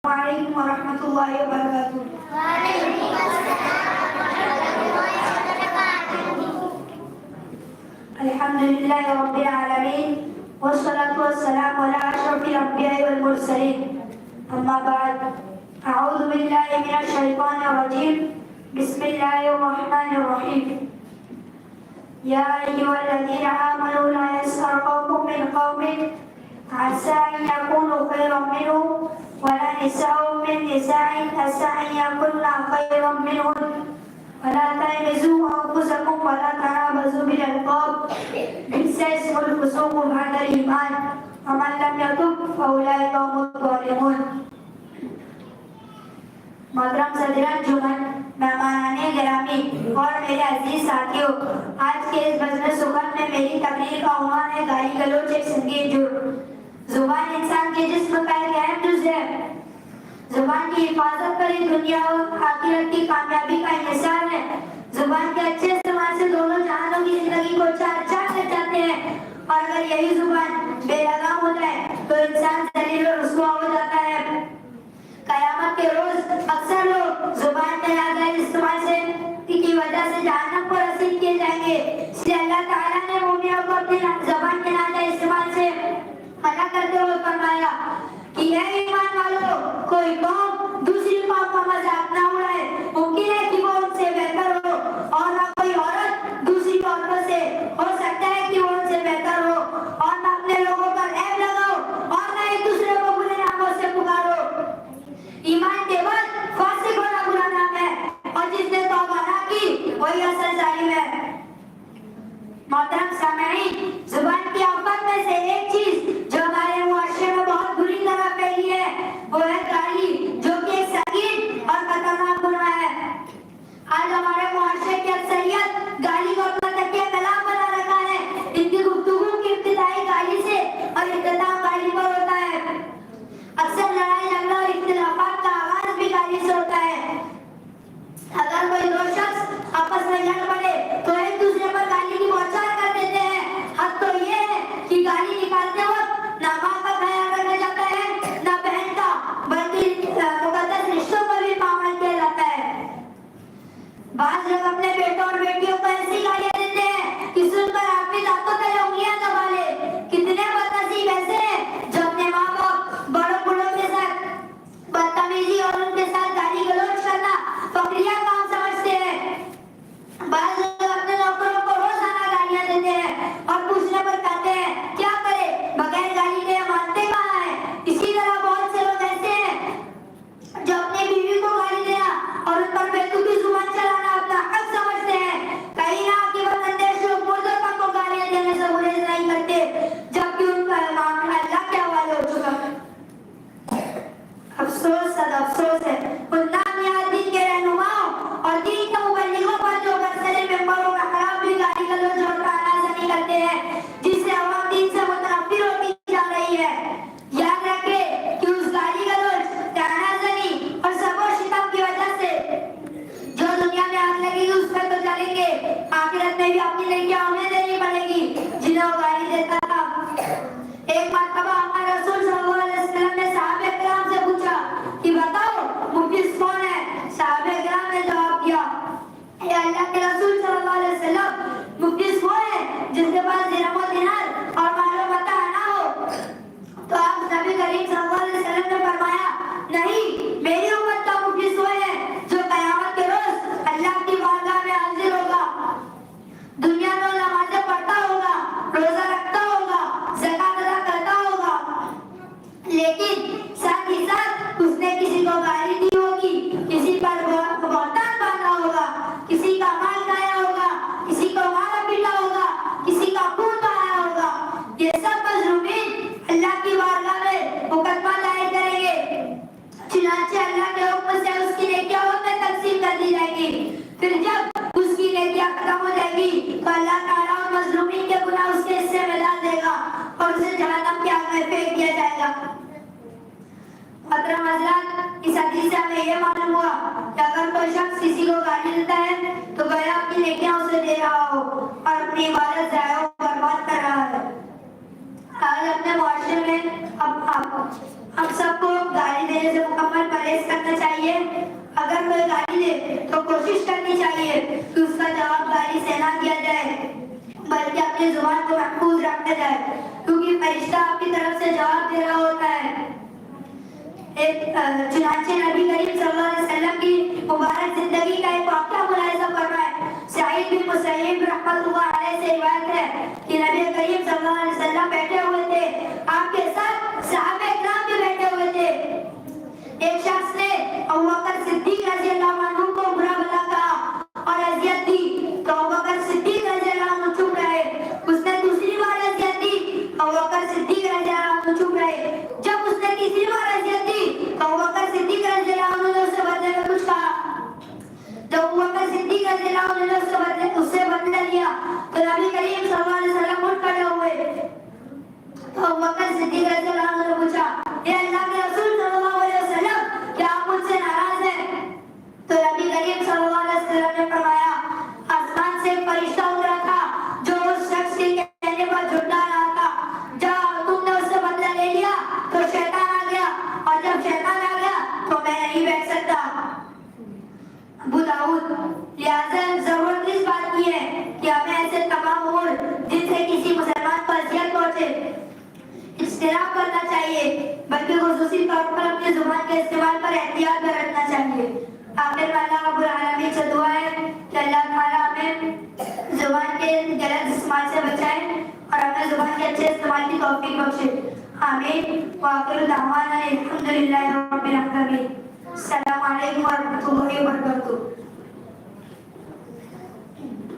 وعلیکم ورحمۃ اللہ وبرکاتہ۔ الحمد للہ رب العالمین والصلاة والسلام علی اشرف الانبیاء والمرسلین، اما بعد، اعوذ باللہ من الشیطان الرجیم، بسم اللہ الرحمن الرحیم۔ یا ایھا الذین آمنوا لا یسخر قوم من قوم عسى أن يكونوا خيرا منهم ولا نساء من نساء عسى أن يكن خيرا منهن ولا تلمزوا أنفسكم ولا تنابزوا بالألقاب بئس اسم الفسوق بعد الإيمان ومن لم يتب فأولئك هم الظالمون۔ محترم صدر انجمن، مہمانان گرامی اور میرے عزیز ساتھیوں، آج کے اس بزم سخن میں میری تقریر کا عنوان ہے گالی گلوچ ایک سنگین جرم۔ زبان انسان کے جسم کا ایک اہم جز ہے۔ زبان کی حفاظت پر ہی دنیا اور آخرت کی کامیابی کا انحصار ہے۔ زبان کے اچھے استعمال سے دونوں جہانوں کی زندگی کو چار چاند لگ جاتے ہیں، اور اگر یہی زبان بے لگام ہو جائے تو انسان ذلیل و رسوا ہو جاتا ہے۔ قیامت کے روز اکثر لوگ زبان کے ناجائز استعمال سے کی وجہ سے جہنم کو رسید کیے جائیں گے۔ اس لیے اللہ تعالیٰ نے مومنوں کو اپنی زبان کے ناجائز استعمال سے منع کرتے ہوئے فرمایا کہ اے ایمان والو، کوئی قوم دوسری قوم کا مذاق نہ اڑائے۔ ممکن ہے کہ وہ ان سے بہتر ہو، اور نہ کوئی عورت دوسری عورتوں سے ہو سکتا ہے کہ وہ ان سے بہتر ہو، اور نہ اپنے لوگوں پر عیب لگاؤ، اور نہ ایک دوسرے کو برے ناموں سے پکارو۔ ایمان کے بعد فاسق ہونا برا نام ہے، اور جس نے توبہ نہ کی وہی اصل ظالم ہے۔ محترم سامعین، زبان کی آفت میں سے ایک چیز جو ہمارے معاشرے میں بہت بری طرح پھیلی ہے وہ ہے گالی، جو کہ ایک سنگین اور خطرناک گناہ ہے۔ آج ہمارے معاشرے کی اکثریت گالی کو اپنا تکیہ کلام بنا رکھا ہے۔ ان کی گفتگو کی ابتدائی گالی سے اور اختتام گالی پر ہوتا ہے۔ اکثر لڑائی جھگڑا اور اختلافات کا آغاز بھی گالی سے ہوتا ہے۔ اگر کوئی دو شخص آپس میں لڑ پڑے تو ایک دوسرے پر گالی کی بوچھار کر دیتے ہیں۔ حد تو یہ ہے کہ گالی نکالتے وقت نہ ماں کا خیال رکھا جاتا ہے نہ بہن کا، بلکہ مقدس رشتوں پر بھی پامال کیا جاتا ہے۔ بعض لوگ اپنے بیٹوں اور بیٹیوں کو ایسی گالیاں دیتے ہیں کہ سن کر آپ بھی دانتوں تلے انگلیاں دبا لے۔ کتنے بدنصیب ایسے ہیں جو اپنے ماں باپ بڑوں بوڑھوں کے ساتھ بدتمیزی اور ان کے ساتھ گالی گلوچ کرنا فخریہ کام سمجھتے ہیں۔ بعض لوگ اپنے نوکروں کو روزانہ گالیاں دیتے ہیں اور پوچھنے پر کہتے ہیں کیا کرے، بغیر گالی کے مانتے کہاں ہیں۔ اسی طرح بہت سے لوگ ایسے ہیں جو اپنی بیوی کو گالی دینا اور ان پر بیتوکی زبان چلانا اپنا حق سمجھتے ہیں۔ کہیں نہ کہ وہ اندیش لوگ مردوں تک کو گالیاں دینے سے گریز نہیں کرتے، جبکہ ان کا معاملہ اللہ کے حوالے ہو چکا ہے۔ افسوس صد افسوس ہے ان نامیات دین کے رہنماؤں اور دین کے مبلغوں پر جو برسر ممبروں میں خراب بھی گالی گلوچ اور طعنہ کرتے ہیں، جس سے عوام دین سے متنفر ہوتی جا رہی ہے۔ یاد رکھے کہ اس گالی گلوچ، طعنہ زنی اور سب و شتم کی وجہ سے جو دنیا میں آگ لگے گی اس پر تو جلیں گے، آخرت میں بھی اپنی نیکیاں انہیں دینی پڑے گی جنہیں وہ گالی دیتا تھا۔ ایک مرتبہ ہمارے رسول صلی اللہ علیہ وسلم نے صحابہ کرام سے پوچھا کہ بتاؤ مفلس کون ہے؟ صحابہ کرام نے جواب دیا، اے اللہ کے رسول صلی اللہ علیہ وسلم، مفلس وہ ہے جس کے پاس درہم و دینار اور مال و متاع نہ ہو۔ تو آپ نبی کریم صلی اللہ علیہ وسلم نے فرمایا، نہیں، میری امت کا مفلس وہ ہے جو قیامت کے روز اللہ کی بارگاہ میں حاضر ہوگا، دنیا میں نمازیں پڑھتا ہوگا، روزہ رکھتا ہوگا، زکات ادا کرتا ہوگا، لیکن ساتھ ہی ساتھ اس نے کسی کو گالی دی ہوگی، کسی پر بہتان باندھا ہوگا، کسی کا مال کھایا ہوگا، کسی کو مارا پیٹا ہوگا، کسی کا خون بہایا ہوگا۔ یہ سب مظلومین اللہ کی بارگاہ میں مقدمہ دائر کریں گے، چنانچہ اللہ کے حکم سے اس کی نیکیاں ان میں تقسیم کر دی جائیں گی۔ پھر جب اس کی نیکیاں ختم ہو جائے گی تو اللہ تعالیٰ ان مظلومین کے گناہ اس کے حصے میں ڈال دے گا اور اسے جہنم کی آگ میں پھینک دیا جائے گا۔ محترم حضرات، اس حدیث سے ہمیں یہ معلوم ہوا کہ اگر کوئی شخص کسی کو گالی دیتا ہے تو گویا اپنی نیکیاں اسے دے رہا ہو اور اپنی عبادت ضائع و برباد کر رہا ہے۔ آج اپنے معاشرے میں ہم سب کو گالی دینے سے مکمل کوئی گالی دے تو کوشش کرنی چاہیے کہ اس کا جواب گالی سے نہ دیا جائے بلکہ اپنی زبان کو محفوظ رکھا جائے، کیونکہ فرشتہ آپ کی طرف سے جواب دے رہا ہوتا ہے۔ چنانچہ نبی کریم صلی اللہ علیہ وسلم کی مبارک زندگی کا ایک واقعہ ملاحظہ فرمائے۔ سعید بن مسیب رحمۃ اللہ علیہ سے روایت ہے کہ نبی کریم صلی اللہ علیہ وسلم بیٹھے ہوئے تھے، آپ کے ساتھ صحابہ کرام بھی بیٹھے ہوئے تھے۔ ایک شخص نے ابوبکر صدیق رضی اللہ عنہ کو برا بھلا کہا اور اذیت دی تو ابوبکر صدیق رضی اللہ عنہ چپ رہے۔ اس نے دوسری بار اذیت دی، ابوبکر صدیق رضی اللہ عنہ چپ رہے۔ جب اس نے تیسری بار اذیت دی تو ابوبکر صدیق رضی اللہ عنہ نے اس سے بدلے میں کچھ کہا۔ جب ابوبکر صدیق رضی اللہ عنہ نے اس سے بدلہ لیا تو نبی کریم صلی اللہ علیہ وسلم اٹھ کھڑے ہوئے تو ابوبکر صدیق رضی اللہ عنہ نے پوچھا، اے اللہ کے رسول صلی اللہ علیہ وسلم، کیا آپ مجھ سے ناراض ہیں؟ تو نبی کریم صلی اللہ علیہ وسلم نے فرمایا، آسمان سے ایک فرشتہ اترا تھا جو اس شخص کے کہنے پر جھٹلا رہا تھا۔ جب تم نے اس سے بدلہ لے لیا تو شیطان آ گیا، اور جب شیطان آ گیا تو میں نہیں بیٹھ سکتا۔ ابو داؤد۔ لہٰذا ضرورت اس بات کی ہے کہ ہمیں ایسے تمام امور جن سے کسی مسلمان کو اذیت پہنچے اجتناب کرنا چاہیے، بلکہ خصوصی طور پر اپنی زبان کے استعمال پر احتیاط برتنا چاہیے۔ آخر میں اللہ رب العالمین سے دعا ہے کہ اللہ تعالیٰ ہمیں زبان کے غلط استعمال سے بچائے اور ہمیں زبان کے اچھے استعمال کی توفیق بخشے۔ آمین۔ وآخر دعوانا الحمد للہ رب العالمین۔ السلام علیکم ورحمۃ اللہ وبرکاتہ۔